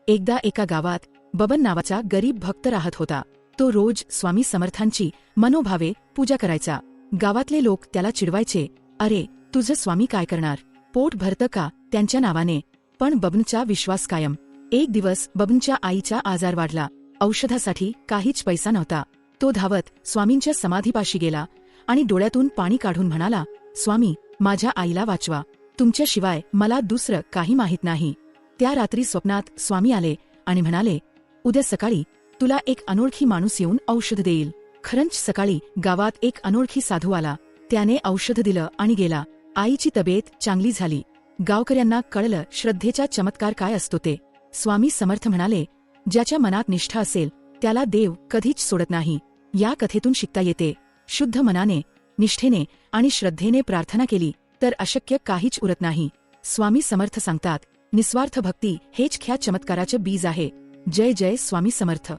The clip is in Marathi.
एकदा एका गावात बबन नावाचा गरीब भक्त राहत होता. तो रोज स्वामी समर्थांची मनोभावे पूजा करायचा. गावातले लोक त्याला चिडवायचे, अरे तुझं स्वामी काय करणार, पोट भरतं का त्यांच्या नावाने. पण बबनचा विश्वास कायम. एक दिवस बबनच्या आईचा आजार वाढला. औषधासाठी काहीच पैसा नव्हता. तो धावत स्वामींच्या समाधीपाशी गेला आणि डोळ्यातून पाणी काढून म्हणाला, स्वामी माझ्या आईला वाचवा, तुमच्याशिवाय मला दुसरं काही माहीत नाही. त्या रात्री स्वप्नात स्वामी आले आणि म्हणाले, उद्या सकाळी तुला एक अनोळखी माणूस येऊन औषध देईल. खरंच सकाळी गावात एक अनोळखी साधू आला. त्याने औषध दिलं आणि गेला. आईची तब्येत चांगली झाली. गावकऱ्यांना कळलं श्रद्धेचा चमत्कार काय असतो ते. स्वामी समर्थ म्हणाले, ज्याच्या मनात निष्ठा असेल त्याला देव कधीच सोडत नाही. या कथेतून शिकता येते, शुद्ध मनाने, निष्ठेने आणि श्रद्धेने प्रार्थना केली तर अशक्य काहीच उरत नाही. स्वामी समर्थ सांगतात, निस्वार्थ भक्ती हेच ख्या चमत्काराचे बीज आहे. जय जय स्वामी समर्थ.